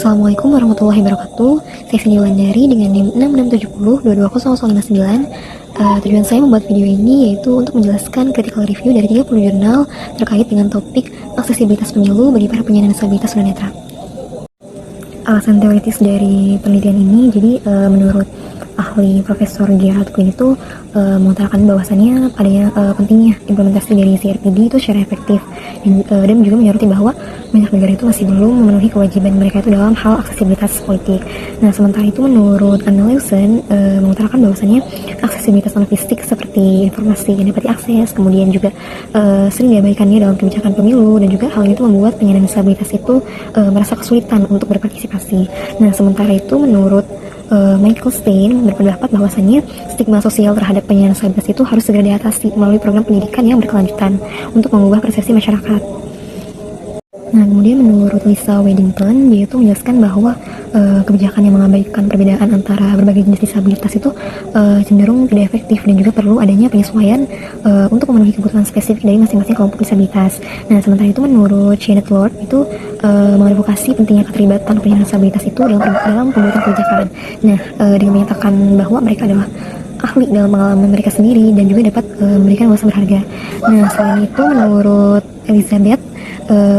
Assalamualaikum warahmatullahi wabarakatuh. Saya Cindy Wulandari dengan NIM 6670220059. Tujuan saya membuat video ini yaitu untuk menjelaskan critical review dari 30 jurnal terkait dengan topik aksesibilitas pemilu bagi para penyandang disabilitas tunanetra. Alasan teoritis dari penelitian ini, jadi menurut ahli Profesor Gerald Quinn itu mengutarakan bahwasannya adanya pentingnya implementasi dari CRPD itu secara efektif, dan juga menyoroti bahwa banyak negara itu masih belum memenuhi kewajiban mereka itu dalam hal aksesibilitas politik. Nah, sementara itu menurut Anneliesen mengutarakan bahwasannya aksesibilitas non fisik seperti informasi yang dapat diakses, kemudian juga sering diabaikannya dalam kebijakan pemilu, dan juga hal itu membuat penyandang disabilitas itu merasa kesulitan untuk berpartisipasi. Nah, sementara itu menurut Michael Stein berpendapat bahwasannya stigma sosial terhadap penyandang disabilitas itu harus segera diatasi melalui program pendidikan yang berkelanjutan untuk mengubah persepsi masyarakat. Nah, kemudian menurut Lisa Weddington, dia itu menjelaskan bahwa kebijakan yang mengabaikan perbedaan antara berbagai jenis disabilitas itu cenderung tidak efektif, dan juga perlu adanya penyesuaian untuk memenuhi kebutuhan spesifik dari masing-masing kelompok disabilitas. Nah, sementara itu menurut Janet Lord itu mengadvokasi pentingnya keterlibatan penyandang disabilitas itu dalam pembuatan kebijakan. Nah, dengan menyatakan bahwa mereka adalah ahli dalam pengalaman mereka sendiri dan juga dapat memberikan wawasan berharga. Nah, selain itu menurut Elizabeth,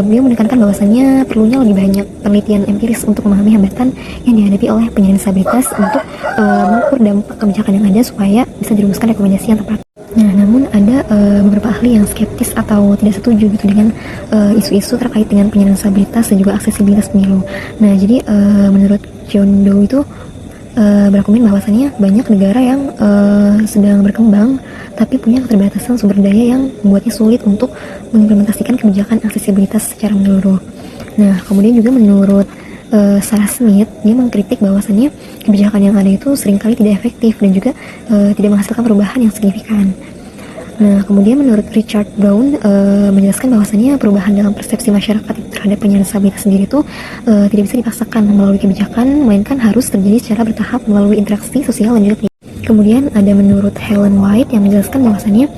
beliau menekankan bahwasannya perlunya lebih banyak penelitian empiris untuk memahami hambatan yang dihadapi oleh penyandang disabilitas untuk mengukur dampak kebijakan yang ada supaya bisa dirumuskan rekomendasi yang tepat. Nah, namun ada beberapa ahli yang skeptis atau tidak setuju gitu dengan isu-isu terkait dengan penyandang disabilitas dan juga aksesibilitas pemilu. Nah, jadi menurut John Doe itu berargumen bahwasannya banyak negara yang sedang berkembang tapi punya keterbatasan sumber daya yang membuatnya sulit untuk mengimplementasikan kebijakan aksesibilitas secara menyeluruh. Nah, kemudian juga menurut Sarah Smith, dia mengkritik bahwasannya kebijakan yang ada itu seringkali tidak efektif dan juga tidak menghasilkan perubahan yang signifikan. Nah, kemudian menurut Richard Brown menjelaskan bahwasannya perubahan dalam persepsi masyarakat terhadap penyandang disabilitas sendiri itu tidak bisa dipaksakan melalui kebijakan, melainkan harus terjadi secara bertahap melalui interaksi sosial dan juga. Kemudian ada menurut Helen White yang menjelaskan bahwasannya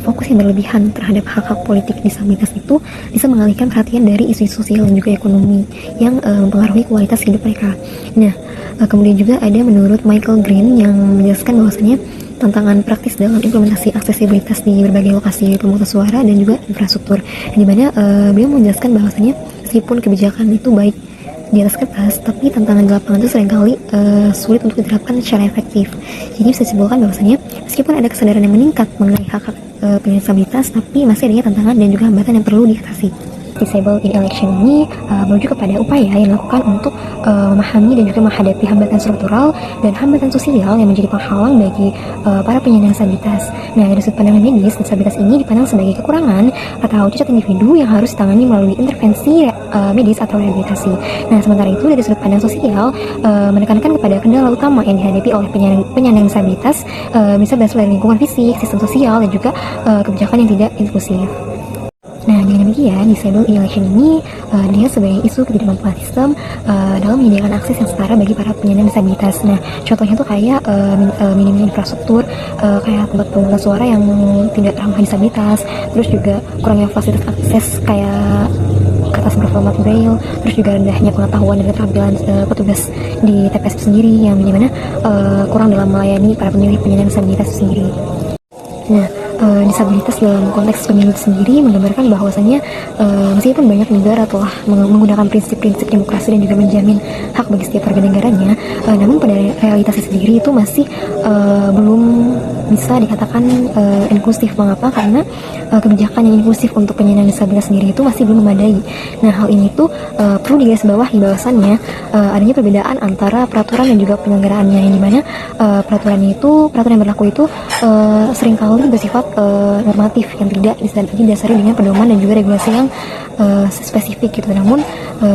fokus yang berlebihan terhadap hak-hak politik disabilitas itu bisa mengalihkan perhatian dari isu sosial dan juga ekonomi yang mempengaruhi kualitas hidup mereka. Nah, kemudian juga ada menurut Michael Green yang menjelaskan bahwasannya tantangan praktis dalam implementasi aksesibilitas di berbagai lokasi pemungutan suara dan juga infrastruktur, di mana beliau menjelaskan bahwasannya meskipun kebijakan itu baik di atas kertas, tapi tantangan di lapangan itu seringkali sulit untuk diterapkan secara efektif. Jadi bisa disimpulkan bahwasannya meskipun ada kesadaran yang meningkat mengenai hak-hak penyandang disabilitas, tapi masih adanya tantangan dan juga hambatan yang perlu diatasi. Disable in Election ini merujuk kepada upaya yang dilakukan untuk memahami dan juga menghadapi hambatan struktural dan hambatan sosial yang menjadi penghalang bagi para penyandang disabilitas. Nah, dari sudut pandang medis, disabilitas ini dipandang sebagai kekurangan atau cacat individu yang harus ditangani melalui intervensi medis atau rehabilitasi. Nah, sementara itu dari sudut pandang sosial menekankan kepada kendala utama yang dihadapi oleh penyandang disabilitas bisa berasal dari lingkungan fisik, sistem sosial, dan juga kebijakan yang tidak inklusif. Nah, dengan demikian, Disable in Election ini dilihat sebagai isu ketidakmampuan sistem dalam menyediakan akses yang setara bagi para penyandang disabilitas. Nah, contohnya tuh kayak minimnya infrastruktur, kayak tempat pemungutan suara yang tidak ramah disabilitas, terus juga kurangnya fasilitas akses kayak kertas berformat braille, terus juga rendahnya pengetahuan dan keterampilan petugas di TPS sendiri yang dimana kurang dalam melayani para pemilih penyandang disabilitas sendiri. Nah, disabilitas dalam konteks pemilu sendiri menggambarkan bahwasannya meskipun banyak negara telah menggunakan prinsip-prinsip demokrasi dan juga menjamin hak bagi setiap warga negaranya, namun pada realitasnya sendiri itu masih belum bisa dikatakan inklusif. Mengapa? Karena kebijakan yang inklusif untuk penyandang disabilitas sendiri itu masih belum memadai. Nah, hal ini tuh perlu digarisbawahi bahwasannya adanya perbedaan antara peraturan dan juga penyelenggaraannya, yang dimana peraturan yang berlaku itu seringkali bersifat normatif yang tidak didasari dengan pedoman dan juga regulasi yang spesifik gitu. Namun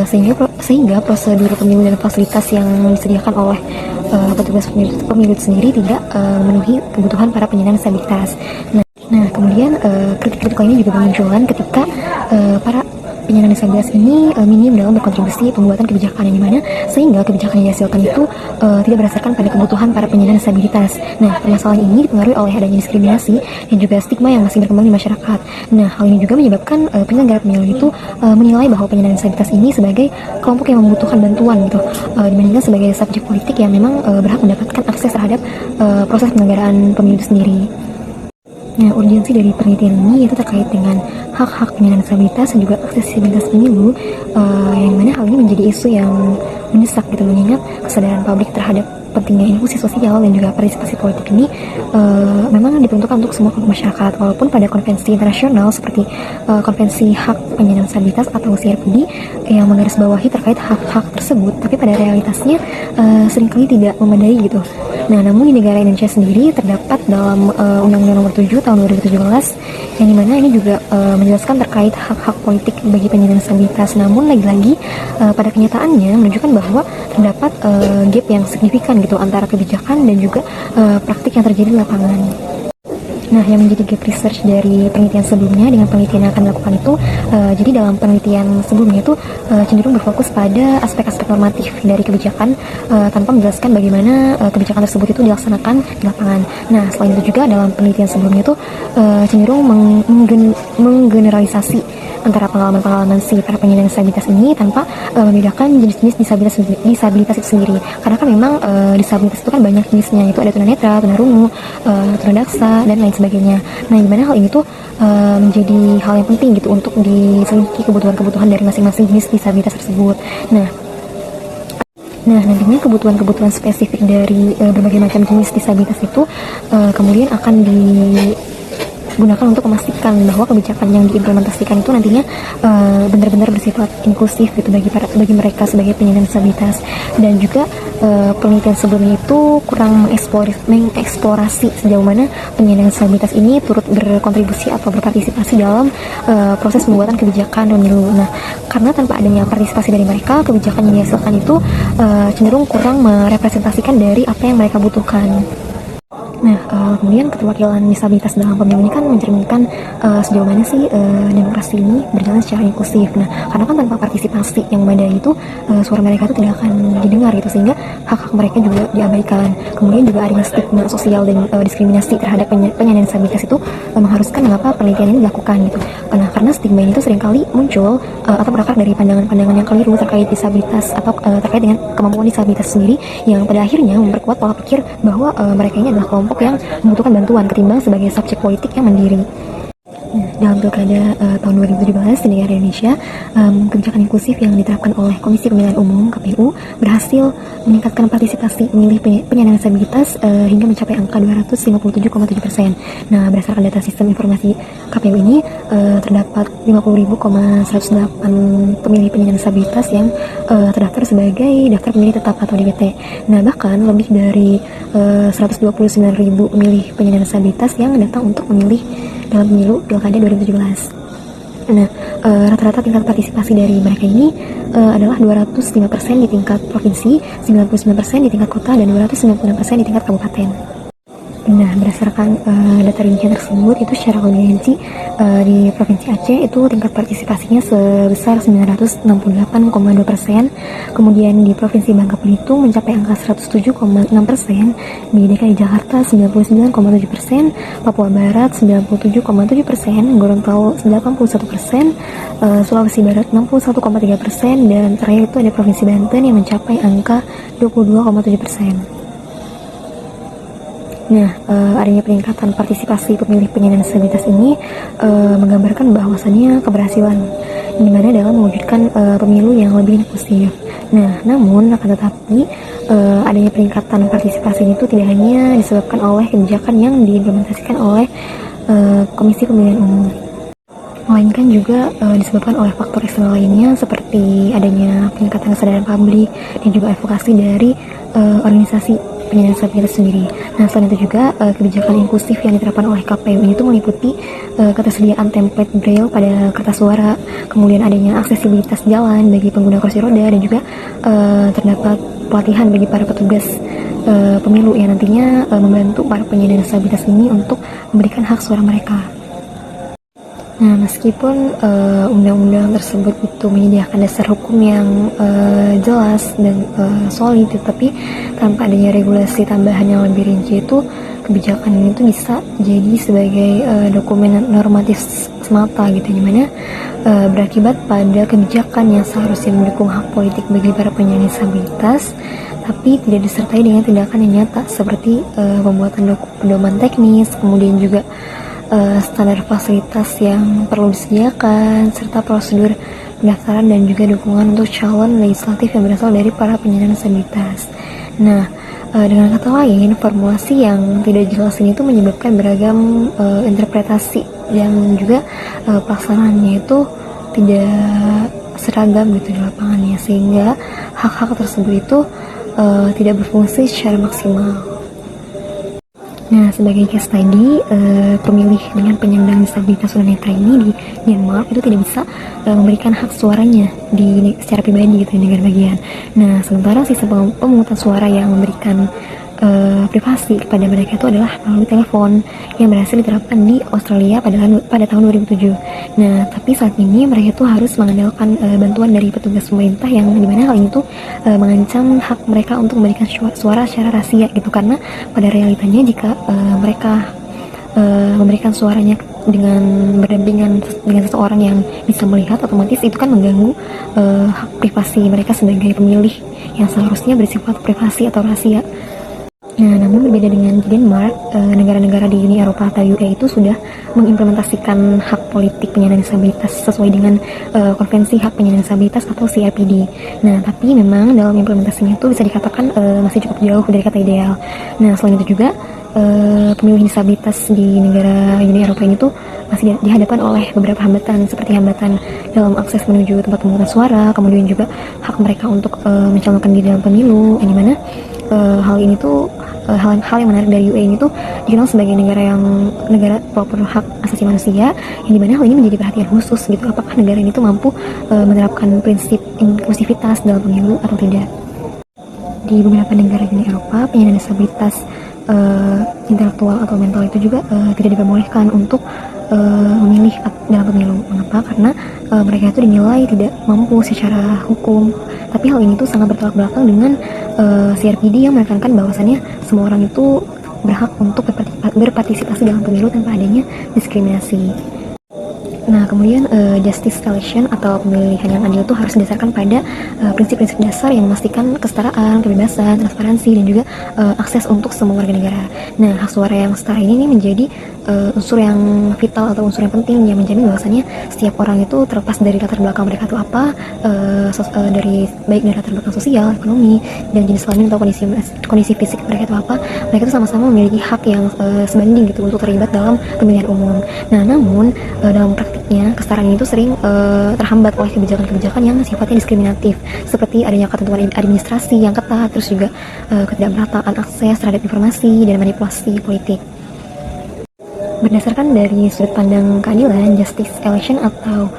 sehingga prosedur pemilu dan fasilitas yang disediakan oleh petugas pemilu sendiri tidak memenuhi kebutuhan para penyandang disabilitas. Nah, kemudian kritik-kritik lainnya juga bermunculan ketika para penyandang disabilitas ini minim dalam berkontribusi pembuatan kebijakan yang dimana sehingga kebijakan yang dihasilkan itu tidak berdasarkan pada kebutuhan para penyandang disabilitas. Nah, permasalahan ini dipengaruhi oleh adanya diskriminasi dan juga stigma yang masih berkembang di masyarakat. Nah, hal ini juga menyebabkan penyelenggara pemilu itu menilai bahwa penyandang disabilitas ini sebagai kelompok yang membutuhkan bantuan gitu, dibandingkan sebagai subjek politik yang memang berhak mendapatkan akses terhadap proses penyelenggaraan pemilu itu sendiri. Nah, urgensi dari penelitian ini yaitu terkait dengan hak-hak penyandang disabilitas dan juga aksesibilitas pemilu, yang mana hal ini menjadi isu yang mendesak gitu, mengingat kesadaran publik terhadap pentingnya inklusi sosial dan juga partisipasi politik ini memang diperuntukkan untuk semua kelompok masyarakat, walaupun pada konvensi internasional seperti konvensi hak penyandang disabilitas atau CRPD yang menggarisbawahi terkait hak-hak tersebut, tapi pada realitasnya seringkali tidak memadai gitu. Nah, namun di negara Indonesia sendiri terdapat dalam Undang-Undang Nomor 7 Tahun 2017 yang dimana ini juga menjelaskan terkait hak-hak politik bagi penyandang disabilitas. Namun lagi-lagi pada kenyataannya menunjukkan bahwa terdapat gap yang signifikan gitu antara kebijakan dan juga praktik yang terjadi di lapangan. Nah, yang menjadi gap research dari penelitian sebelumnya dengan penelitian yang akan dilakukan itu, jadi dalam penelitian sebelumnya itu cenderung berfokus pada aspek-aspek normatif dari kebijakan tanpa menjelaskan bagaimana kebijakan tersebut itu dilaksanakan di lapangan. Nah, selain itu juga dalam penelitian sebelumnya itu cenderung menggeneralisasi antara pengalaman-pengalaman si para penyandang disabilitas ini tanpa membedakan jenis-jenis disabilitas itu sendiri. Karena kan memang disabilitas itu kan banyak jenisnya, itu ada tunanetra, tunarungu, tunadaksa, dan lain sebagainya. Nah, gimana hal ini tuh menjadi hal yang penting gitu untuk diselidiki kebutuhan-kebutuhan dari masing-masing jenis disabilitas tersebut. Nah, nantinya kebutuhan-kebutuhan spesifik dari berbagai macam jenis disabilitas itu kemudian akan digunakan untuk memastikan bahwa kebijakan yang diimplementasikan itu nantinya benar-benar bersifat inklusif gitu bagi mereka sebagai penyandang disabilitas. Dan juga penelitian sebelumnya itu kurang mengeksplorasi sejauh mana penyandang disabilitas ini turut berkontribusi atau berpartisipasi dalam proses pembuatan kebijakan pemilu. Nah, karena tanpa adanya partisipasi dari mereka, kebijakan yang dihasilkan itu cenderung kurang merepresentasikan dari apa yang mereka butuhkan. Nah, kemudian keterwakilan disabilitas dalam pemilu ini kan mencerminkan sejauh mana sih demokrasi ini berjalan secara inklusif. Nah, karena kan tanpa partisipasi yang memadai itu suara mereka itu tidak akan didengar gitu, sehingga hak-hak mereka juga diabaikan. Kemudian juga adanya stigma sosial dan diskriminasi terhadap penyandang disabilitas itu mengharuskan mengapa penelitian ini dilakukan gitu. Nah, karena stigma ini itu seringkali muncul atau berakar dari pandangan-pandangan yang keliru terkait disabilitas atau terkait dengan kemampuan disabilitas sendiri, yang pada akhirnya memperkuat pola pikir bahwa mereka ini adalah kelompok yang membutuhkan bantuan ketimbang sebagai subjek politik yang mandiri. Dalam pilkada tahun 2017 di negara Indonesia, kebijakan inklusif yang diterapkan oleh Komisi Pemilihan Umum (KPU) berhasil meningkatkan partisipasi pemilih penyandang disabilitas hingga mencapai angka 257,7%. Nah, berdasarkan data sistem informasi KPU ini, terdapat 50.108 pemilih penyandang disabilitas yang terdaftar sebagai daftar pemilih tetap atau DPT. Nah, bahkan lebih dari 129.000 pemilih penyandang disabilitas yang datang untuk memilih dalam pemilu pilkada 2017. Nah, rata-rata tingkat partisipasi dari mereka ini adalah 205% di tingkat provinsi, 99% di tingkat kota, dan 296% di tingkat kabupaten. Nah, berdasarkan data rincian tersebut, itu secara konvensi di Provinsi Aceh itu tingkat partisipasinya sebesar 968,2%, kemudian di Provinsi Bangka Belitung mencapai angka 107,6%, di DKI Jakarta 99,7%, Papua Barat 97,7%, Gorontalo 81%, Sulawesi Barat 61,3%, dan terakhir itu ada Provinsi Banten yang mencapai angka 22,7%. Nah, adanya peningkatan partisipasi pemilih penyandang disabilitas ini menggambarkan bahwasannya keberhasilan di mana dalam mewujudkan pemilu yang lebih inklusif. Nah, namun akan tetapi adanya peningkatan partisipasi itu tidak hanya disebabkan oleh kebijakan yang diimplementasikan oleh Komisi Pemilihan Umum, melainkan juga disebabkan oleh faktor eksternal lainnya seperti adanya peningkatan kesadaran publik dan juga advokasi dari organisasi penyandang disabilitas sendiri. Nah, selain itu juga kebijakan inklusif yang diterapkan oleh KPU ini itu meliputi ketersediaan template braille pada kertas suara, kemudian adanya aksesibilitas jalan bagi pengguna kursi roda, dan juga terdapat pelatihan bagi para petugas pemilu yang nantinya membantu para penyandang disabilitas ini untuk memberikan hak suara mereka. Nah, meskipun undang-undang tersebut itu menyediakan dasar hukum yang jelas dan solid, tetapi tanpa adanya regulasi tambahan yang lebih rinci itu kebijakan ini tuh bisa jadi sebagai dokumen normatif semata gitu, dimana berakibat pada kebijakan yang seharusnya mendukung hak politik bagi para penyandang disabilitas, tapi tidak disertai dengan tindakan yang nyata seperti pembuatan pedoman teknis, kemudian juga standar fasilitas yang perlu disediakan, serta prosedur pendaftaran dan juga dukungan untuk calon legislatif yang berasal dari para penyandang disabilitas. Nah, dengan kata lain, formulasi yang tidak jelas ini itu menyebabkan beragam interpretasi yang juga pelaksanaannya itu tidak seragam gitu di lapangannya, sehingga hak-hak tersebut itu tidak berfungsi secara maksimal. Nah, sebagai case study, pemilih dengan penyandang disabilitas tunanetra ini di Denmark itu tidak bisa memberikan hak suaranya secara pribadi gitu di negara bagian. Nah, sementara sistem pemungutan suara yang memberikan privasi kepada mereka itu adalah melalui telepon yang berhasil diterapkan di Australia pada tahun 2007. Nah, tapi saat ini mereka itu harus mengandalkan bantuan dari petugas pemerintah, yang dimana hal ini tuh mengancam hak mereka untuk memberikan suara secara rahasia gitu, karena pada realitanya jika mereka memberikan suaranya dengan berdampingan dengan seseorang yang bisa melihat, otomatis itu kan mengganggu hak privasi mereka sebagai pemilih yang seharusnya bersifat privasi atau rahasia. Nah, namun berbeda dengan Denmark, negara-negara di Uni Eropa atau UE itu sudah mengimplementasikan hak politik penyandang disabilitas sesuai dengan Konvensi Hak Penyandang Disabilitas atau CRPD. Nah, tapi memang dalam implementasinya itu bisa dikatakan masih cukup jauh dari kata ideal. Nah, selain itu juga pemilih disabilitas di negara Uni Eropa ini tuh masih dihadapkan oleh beberapa hambatan, seperti hambatan dalam akses menuju tempat pemungutan suara, kemudian juga hak mereka untuk mencalonkan diri dalam pemilu, yang dimana hal ini tuh hal yang menarik dari UE ini tuh dikenal sebagai negara pelopor hak asasi manusia, yang dimana hal ini menjadi perhatian khusus gitu, apakah negara ini tuh mampu menerapkan prinsip inklusivitas dalam pemilu atau tidak. Di beberapa negara Uni Eropa, penyandang disabilitas intelektual atau mental itu juga tidak diperbolehkan untuk memilih dalam pemilu. Mengapa? Karena mereka itu dinilai tidak mampu secara hukum. Tapi hal ini tuh sangat bertolak belakang dengan CRPD yang menekankan bahwasannya semua orang itu berhak untuk berpartisipasi dalam pemilu tanpa adanya diskriminasi. Nah, kemudian justice election atau pemilihan yang adil itu harus didasarkan pada prinsip-prinsip dasar yang memastikan kesetaraan, kebebasan, transparansi, dan juga akses untuk semua warga negara. Nah, hak suara yang setara ini menjadi unsur yang vital atau unsur yang penting yang menjamin bahwasannya setiap orang itu terlepas dari latar belakang mereka itu apa, baik dari latar belakang sosial, ekonomi, dan jenis kelamin atau kondisi fisik mereka itu apa, mereka itu sama-sama memiliki hak yang sebanding gitu untuk terlibat dalam pemilihan umum. Nah, namun dalam praktiknya kesetaraan ini tuh sering terhambat oleh kebijakan-kebijakan yang sifatnya diskriminatif, seperti adanya ketentuan administrasi yang ketat, terus juga ketidakmerataan akses terhadap informasi dan manipulasi politik. Berdasarkan dari sudut pandang keadilan, justice election atau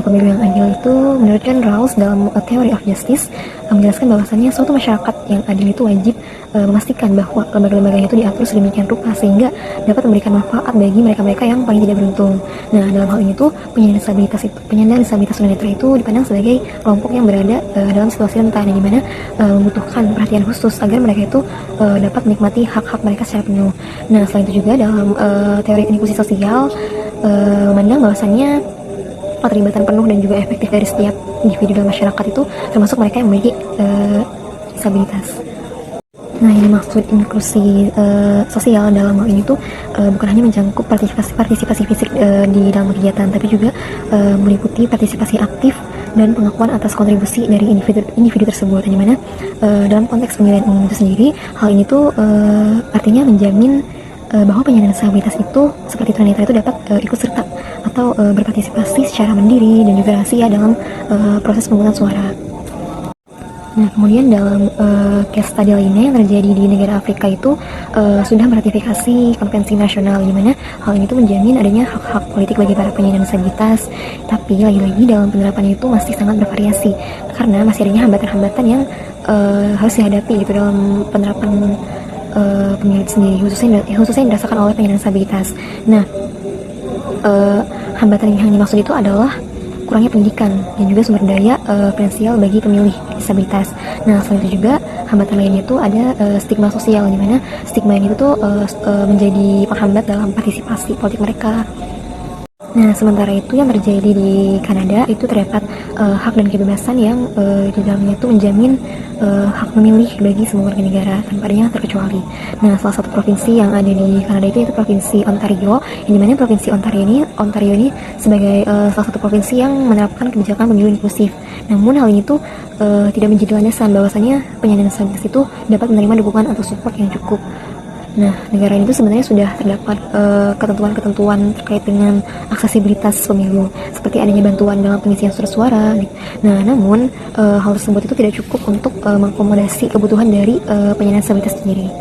pemilu yang adil itu menurut John Rawls dalam Theory of Justice menjelaskan bahwasannya suatu masyarakat yang adil itu wajib memastikan bahwa lembaga-lembaganya itu diatur sedemikian rupa sehingga dapat memberikan manfaat bagi mereka-mereka yang paling tidak beruntung. Nah, dalam hal ini tuh penyandang disabilitas tunanetra itu dipandang sebagai kelompok yang berada dalam situasi rentan, yang dimana membutuhkan perhatian khusus agar mereka itu dapat menikmati hak-hak mereka secara penuh. Nah, selain itu juga dalam teori inklusi sosial memandang bahwasannya keterlibatan penuh dan juga efektif dari setiap individu dalam masyarakat itu termasuk mereka yang memiliki disabilitas. Nah, yang dimaksud inklusi sosial dalam hal ini tuh bukan hanya mencakup partisipasi fisik di dalam kegiatan, tapi juga meliputi partisipasi aktif dan pengakuan atas kontribusi dari individu tersebut. Di mana dalam konteks pemilihan umum itu sendiri, hal ini tuh artinya menjamin bahwa penyandang disabilitas itu seperti tunanetra itu dapat ikut serta atau berpartisipasi secara mandiri dan juga rahasia dalam proses pemungutan suara. Nah, kemudian dalam case study lainnya yang terjadi di negara Afrika itu sudah meratifikasi konvensi nasional, di mana hal ini tuh menjamin adanya hak-hak politik bagi para penyandang disabilitas. Tapi lagi-lagi dalam penerapannya itu masih sangat bervariasi karena masih adanya hambatan-hambatan yang harus dihadapi gitu dalam penerapan pemilu sendiri, khususnya yang dirasakan oleh penyandang disabilitas. Nah, hambatan yang dimaksud itu adalah kurangnya pendidikan dan juga sumber daya finansial bagi pemilih disabilitas. Nah, selain itu juga hambatan lainnya itu ada stigma sosial, di mana stigma ini tuh menjadi penghambat dalam partisipasi politik mereka. Nah, sementara itu yang terjadi di Kanada itu terdapat hak dan kebebasan yang di dalamnya itu menjamin hak memilih bagi semua warga negara tanpa adanya terkecuali. Nah, salah satu provinsi yang ada di Kanada itu yaitu provinsi Ontario, yang dimana provinsi Ontario ini sebagai salah satu provinsi yang menerapkan kebijakan pemilu inklusif. Namun hal ini tuh tidak menjadi landasan bahwasanya penyandang disabilitas itu dapat menerima dukungan atau support yang cukup. Nah, negara ini tuh sebenarnya sudah terdapat ketentuan-ketentuan terkait dengan aksesibilitas pemilu, seperti adanya bantuan dalam pengisian surat suara. Nah, namun hal tersebut itu tidak cukup untuk mengakomodasi kebutuhan dari penyandang disabilitas sendiri.